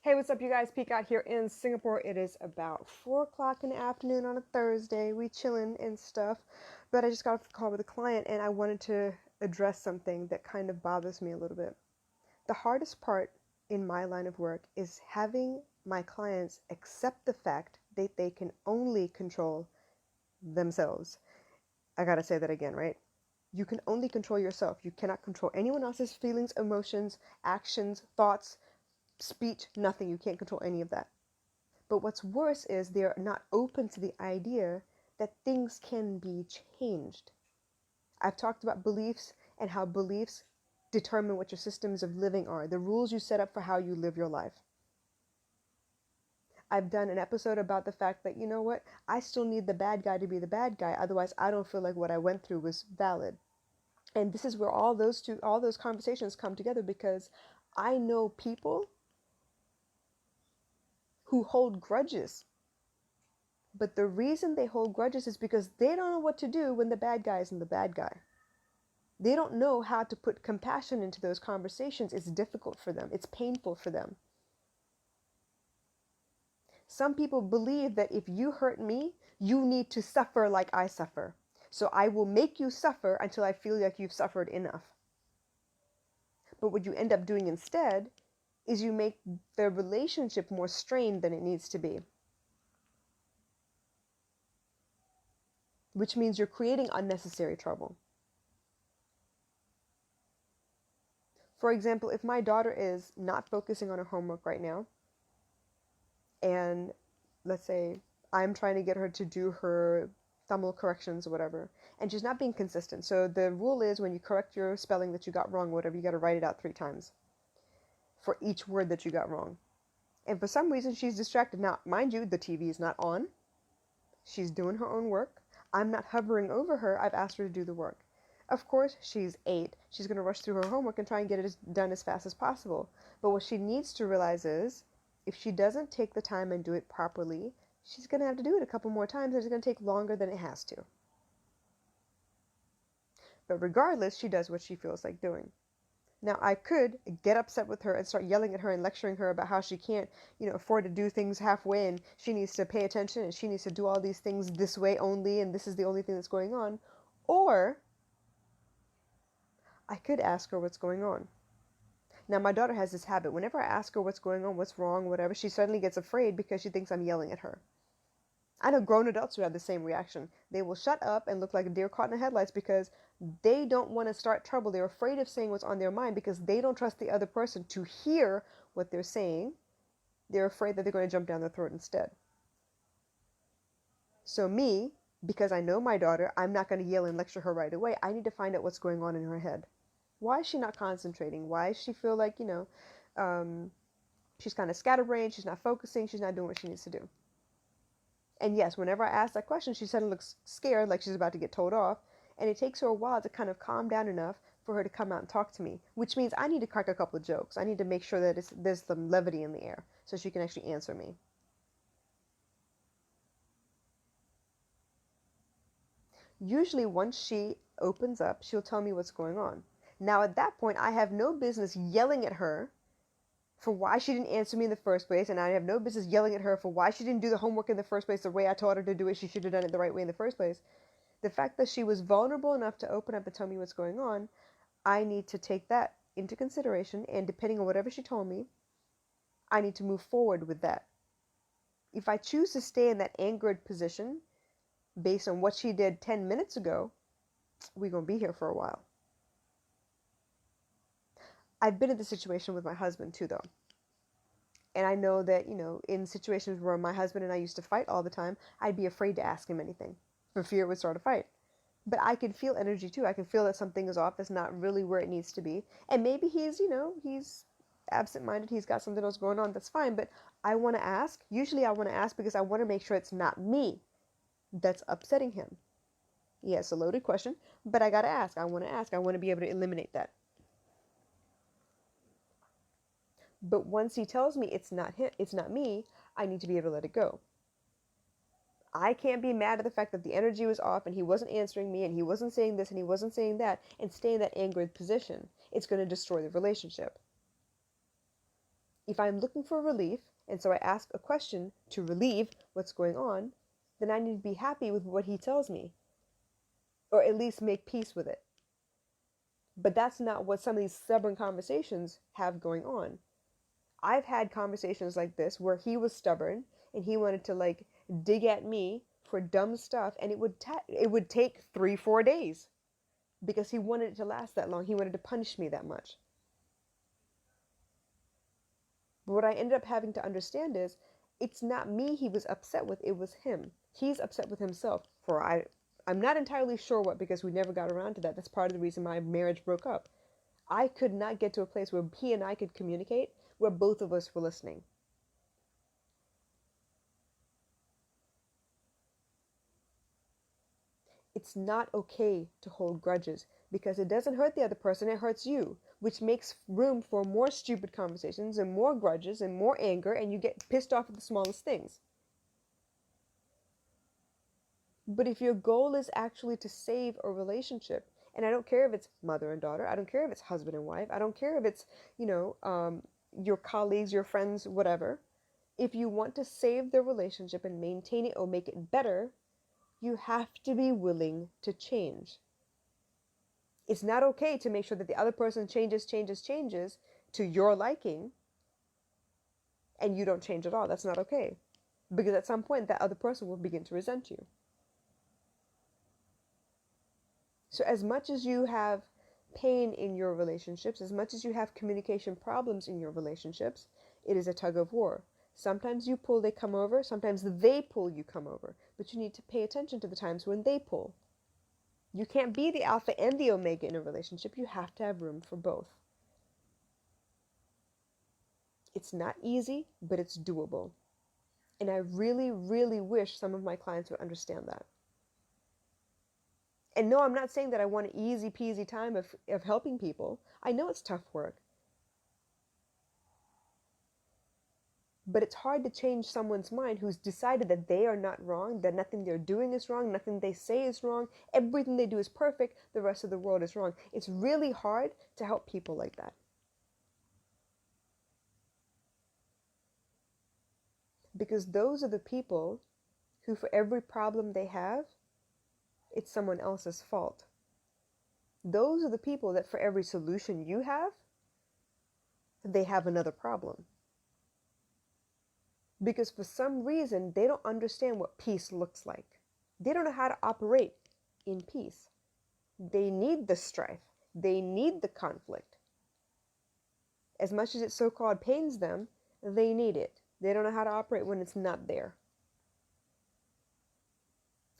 Hey, what's up, you guys? Peek out here in Singapore. It is about 4 o'clock in the afternoon on a Thursday. We chilling and stuff. But I just got off the call with a client and I wanted to address something that kind of bothers me a little bit. The hardest part in my line of work is having my clients accept the fact that they can only control themselves. I gotta say that again, right? You can only control yourself. You cannot control anyone else's feelings, emotions, actions, thoughts, speech, nothing. You can't control any of that. But what's worse is they're not open to the idea that things can be changed. I've talked about beliefs and how beliefs determine what your systems of living are, the rules you set up for how you live your life. I've done an episode about the fact that, you know what, I still need the bad guy to be the bad guy. Otherwise, I don't feel like what I went through was valid. And this is where all those conversations come together, because I know people who hold grudges. But the reason they hold grudges is because they don't know what to do when the bad guy isn't the bad guy. They don't know how to put compassion into those conversations. It's difficult for them. It's painful for them. Some people believe that if you hurt me, you need to suffer like I suffer. So I will make you suffer until I feel like you've suffered enough. But what you end up doing instead is you make the relationship more strained than it needs to be. Which means you're creating unnecessary trouble. For example, if my daughter is not focusing on her homework right now, and let's say I'm trying to get her to do her Tamil corrections or whatever, and she's not being consistent. So the rule is when you correct your spelling that you got wrong, whatever, you got to write it out 3 times for each word that you got wrong. And for some reason, she's distracted. Now, mind you, the TV is not on. She's doing her own work. I'm not hovering over her. I've asked her to do the work. Of course, she's 8. She's going to rush through her homework and try and get it done as fast as possible. But what she needs to realize is, if she doesn't take the time and do it properly, she's going to have to do it a couple more times, and it's going to take longer than it has to. But regardless, she does what she feels like doing. Now, I could get upset with her and start yelling at her and lecturing her about how she can't, afford to do things halfway, and she needs to pay attention, and she needs to do all these things this way only, and this is the only thing that's going on. Or I could ask her what's going on. Now, my daughter has this habit. Whenever I ask her what's going on, what's wrong, whatever, she suddenly gets afraid because she thinks I'm yelling at her. I know grown adults who have the same reaction. They will shut up and look like a deer caught in the headlights because they don't want to start trouble. They're afraid of saying what's on their mind because they don't trust the other person to hear what they're saying. They're afraid that they're going to jump down their throat instead. So me, because I know my daughter, I'm not going to yell and lecture her right away. I need to find out what's going on in her head. Why is she not concentrating? Why does she feel like, she's kind of scatterbrained, she's not focusing, she's not doing what she needs to do? And yes, whenever I ask that question, she suddenly looks scared, like she's about to get told off. And it takes her a while to kind of calm down enough for her to come out and talk to me, which means I need to crack a couple of jokes. I need to make sure that there's some levity in the air so she can actually answer me. Usually once she opens up, she'll tell me what's going on. Now at that point, I have no business yelling at her for why she didn't answer me in the first place, and I have no business yelling at her for why she didn't do the homework in the first place the way I taught her to do it. She should have done it the right way in the first place. The fact that she was vulnerable enough to open up and tell me what's going on, I need to take that into consideration, and depending on whatever she told me, I need to move forward with that. If I choose to stay in that angered position based on what she did 10 minutes ago, we're going to be here for a while. I've been in this situation with my husband too, though. And I know that, in situations where my husband and I used to fight all the time, I'd be afraid to ask him anything for fear it would start a fight. But I can feel energy too. I can feel that something is off. That's not really where it needs to be. And maybe he's absent-minded. He's got something else going on. That's fine. But I want to ask. Usually I want to ask because I want to make sure it's not me that's upsetting him. Yeah, it's a loaded question, but I got to ask. I want to ask. I want to be able to eliminate that. But once he tells me it's not him, it's not me, I need to be able to let it go. I can't be mad at the fact that the energy was off and he wasn't answering me and he wasn't saying this and he wasn't saying that and stay in that angered position. It's going to destroy the relationship. If I'm looking for relief, and so I ask a question to relieve what's going on, then I need to be happy with what he tells me, or at least make peace with it. But that's not what some of these stubborn conversations have going on. I've had conversations like this where he was stubborn and he wanted to like dig at me for dumb stuff, and it would take 3-4 days because he wanted it to last that long. He wanted to punish me that much. But what I ended up having to understand is it's not me he was upset with, it was him. He's upset with himself for I'm not entirely sure what, because we never got around to that. That's part of the reason my marriage broke up. I could not get to a place where he and I could communicate, where both of us were listening. It's not okay to hold grudges, because it doesn't hurt the other person, it hurts you, which makes room for more stupid conversations and more grudges and more anger, and you get pissed off at the smallest things. But if your goal is actually to save a relationship, and I don't care if it's mother and daughter, I don't care if it's husband and wife, I don't care if it's, your colleagues, your friends, whatever. If you want to save the relationship and maintain it or make it better, you have to be willing to change. It's not okay to make sure that the other person changes to your liking, and you don't change at all. That's not okay. Because at some point, that other person will begin to resent you. So as much as you have pain in your relationships, as much as you have communication problems in your relationships, it is a tug of war. Sometimes you pull, they come over. Sometimes they pull, you come over. But you need to pay attention to the times when they pull. You can't be the alpha and the omega in a relationship. You have to have room for both. It's not easy, but it's doable. And I really, really wish some of my clients would understand that. And no, I'm not saying that I want an easy peasy time of helping people. I know it's tough work. But it's hard to change someone's mind who's decided that they are not wrong, that nothing they're doing is wrong, nothing they say is wrong, everything they do is perfect, the rest of the world is wrong. It's really hard to help people like that. Because those are the people who, for every problem they have, it's someone else's fault. Those are the people that for every solution you have, they have another problem. Because for some reason, they don't understand what peace looks like. They don't know how to operate in peace. They need the strife. They need the conflict. As much as it so-called pains them, they need it. They don't know how to operate when it's not there.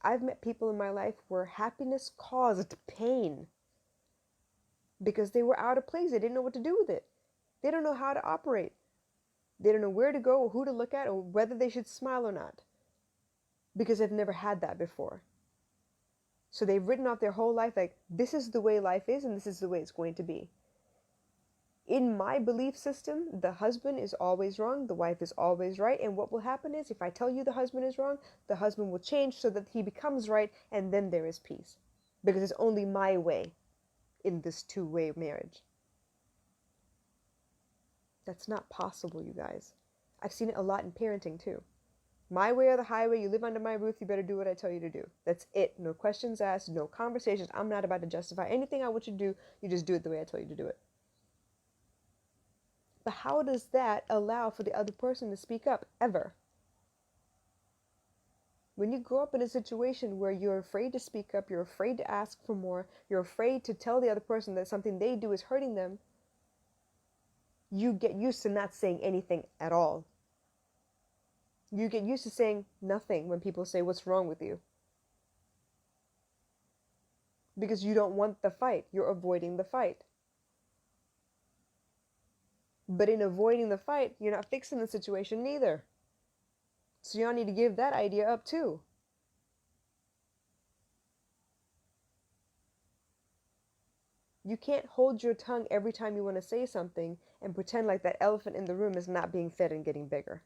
I've met people in my life where happiness caused pain because they were out of place. They didn't know what to do with it. They don't know how to operate. They don't know where to go or who to look at or whether they should smile or not because they've never had that before. So they've written off their whole life like, this is the way life is and this is the way it's going to be. In my belief system, the husband is always wrong, the wife is always right, and what will happen is if I tell you the husband is wrong, the husband will change so that he becomes right, and then there is peace. Because it's only my way in this two-way marriage. That's not possible, you guys. I've seen it a lot in parenting too. My way or the highway, you live under my roof, you better do what I tell you to do. That's it. No questions asked, no conversations. I'm not about to justify anything I want you to do. You just do it the way I tell you to do it. But how does that allow for the other person to speak up, ever? When you grow up in a situation where you're afraid to speak up, you're afraid to ask for more, you're afraid to tell the other person that something they do is hurting them, you get used to not saying anything at all. You get used to saying nothing when people say, what's wrong with you? Because you don't want the fight. You're avoiding the fight. But in avoiding the fight, you're not fixing the situation neither. So y'all need to give that idea up too. You can't hold your tongue every time you want to say something and pretend like that elephant in the room is not being fed and getting bigger.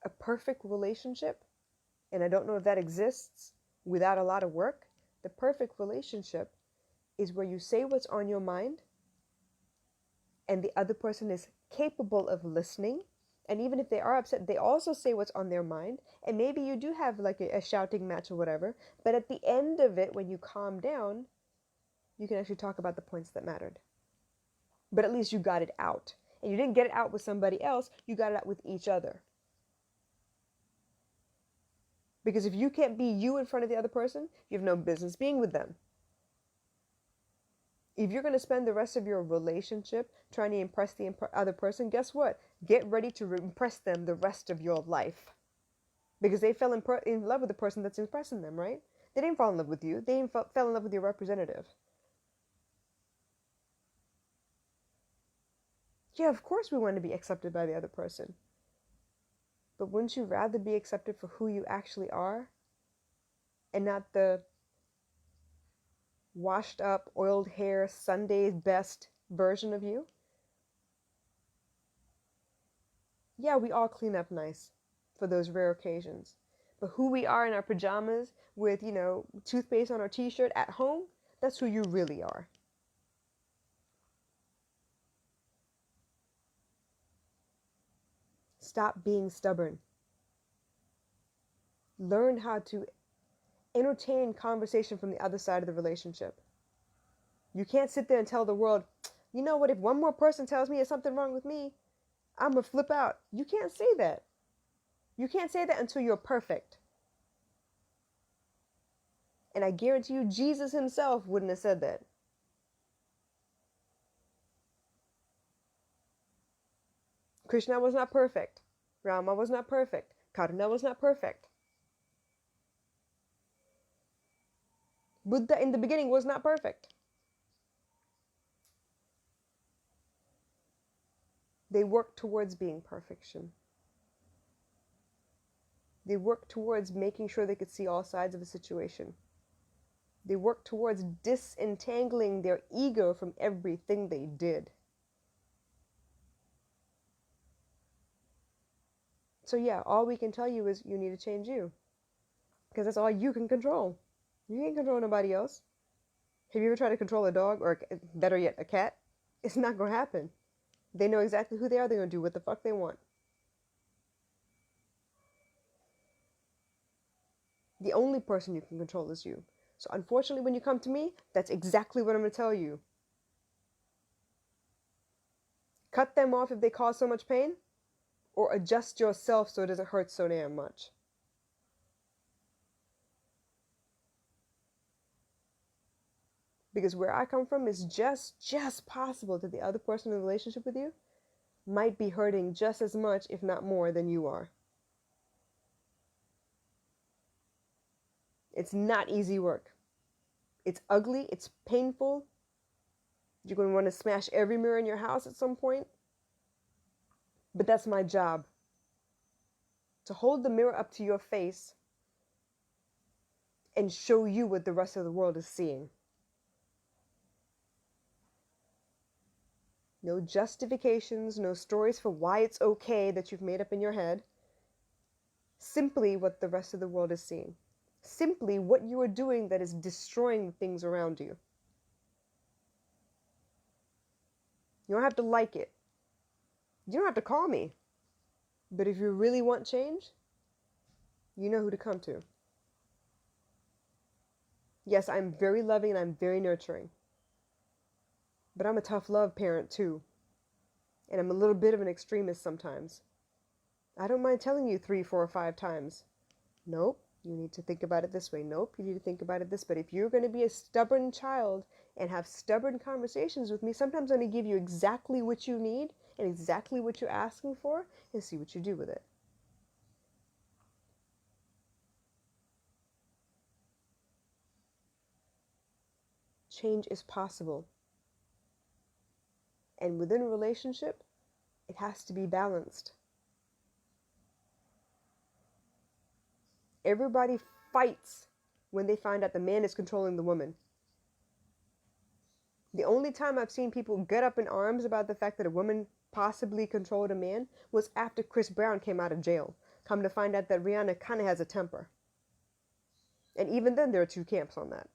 A perfect relationship, and I don't know if that exists without a lot of work, the perfect relationship is where you say what's on your mind and the other person is capable of listening, and even if they are upset, they also say what's on their mind, and maybe you do have like a shouting match or whatever, but at the end of it, when you calm down, you can actually talk about the points that mattered. But at least you got it out. And you didn't get it out with somebody else, you got it out with each other. Because if you can't be you in front of the other person, you have no business being with them. If you're going to spend the rest of your relationship trying to impress the other person, guess what? Get ready to impress them the rest of your life. Because they fell in love with the person that's impressing them, right? They didn't fall in love with you. They fell in love with your representative. Yeah, of course we want to be accepted by the other person. But wouldn't you rather be accepted for who you actually are and not the washed up, oiled hair, Sunday's best version of you? Yeah, we all clean up nice for those rare occasions. But who we are in our pajamas with, toothpaste on our t-shirt at home, that's who you really are. Stop being stubborn. Learn how to entertain conversation from the other side of the relationship. You can't sit there and tell the world, you know what, if one more person tells me there's something wrong with me, I'm going to flip out. You can't say that. You can't say that until you're perfect. And I guarantee you, Jesus himself wouldn't have said that. Krishna was not perfect. Rama was not perfect. Karna was not perfect. Buddha in the beginning was not perfect. They worked towards being perfection. They worked towards making sure they could see all sides of a situation. They worked towards disentangling their ego from everything they did. So yeah, all we can tell you is you need to change you. Because that's all you can control. You can't control nobody else. Have you ever tried to control a dog, or better yet, a cat? It's not going to happen. They know exactly who they are. They're going to do what the fuck they want. The only person you can control is you. So unfortunately, when you come to me, that's exactly what I'm going to tell you. Cut them off if they cause so much pain, or adjust yourself so it doesn't hurt so damn much. Because where I come from is just possible that the other person in a relationship with you might be hurting just as much, if not more, than you are. It's not easy work. It's ugly. It's painful. You're going to want to smash every mirror in your house at some point. But that's my job. To hold the mirror up to your face and show you what the rest of the world is seeing. No justifications, no stories for why it's okay that you've made up in your head. Simply what the rest of the world is seeing. Simply what you are doing that is destroying the things around you. You don't have to like it. You don't have to call me. But if you really want change, you know who to come to. Yes, I'm very loving and I'm very nurturing. But I'm a tough love parent too. And I'm a little bit of an extremist sometimes. I don't mind telling you 3, 4, or 5 times. Nope, you need to think about it this way. Nope, you need to think about it this way. But if you're going to be a stubborn child and have stubborn conversations with me, sometimes I'm going to give you exactly what you need and exactly what you're asking for and see what you do with it. Change is possible. And within a relationship, it has to be balanced. Everybody fights when they find out the man is controlling the woman. The only time I've seen people get up in arms about the fact that a woman possibly controlled a man was after Chris Brown came out of jail. Come to find out that Rihanna kind of has a temper. And even then, there are 2 camps on that.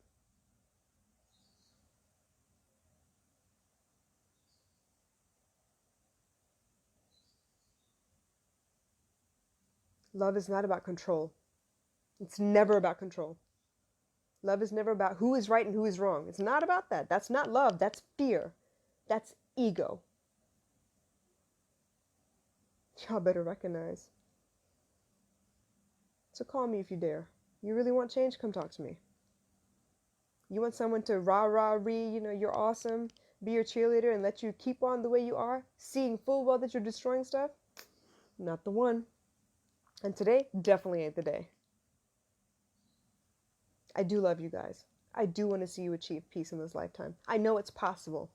Love is not about control. It's never about control. Love is never about who is right and who is wrong. It's not about that. That's not love. That's fear. That's ego. Y'all better recognize. So call me if you dare. You really want change? Come talk to me. You want someone to rah-rah-ree, you're awesome, be your cheerleader and let you keep on the way you are, seeing full well that you're destroying stuff? Not the one. And today definitely ain't the day. I do love you guys. I do want to see you achieve peace in this lifetime. I know it's possible.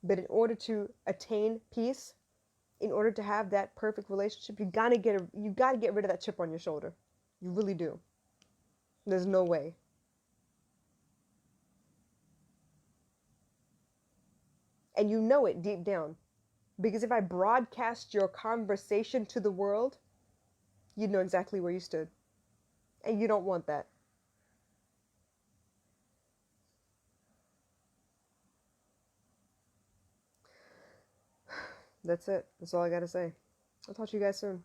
But in order to attain peace, in order to have that perfect relationship, you gotta get rid of that chip on your shoulder. You really do. There's no way. And you know it deep down. Because if I broadcast your conversation to the world, you'd know exactly where you stood. And you don't want that. That's it. That's all I gotta say. I'll talk to you guys soon.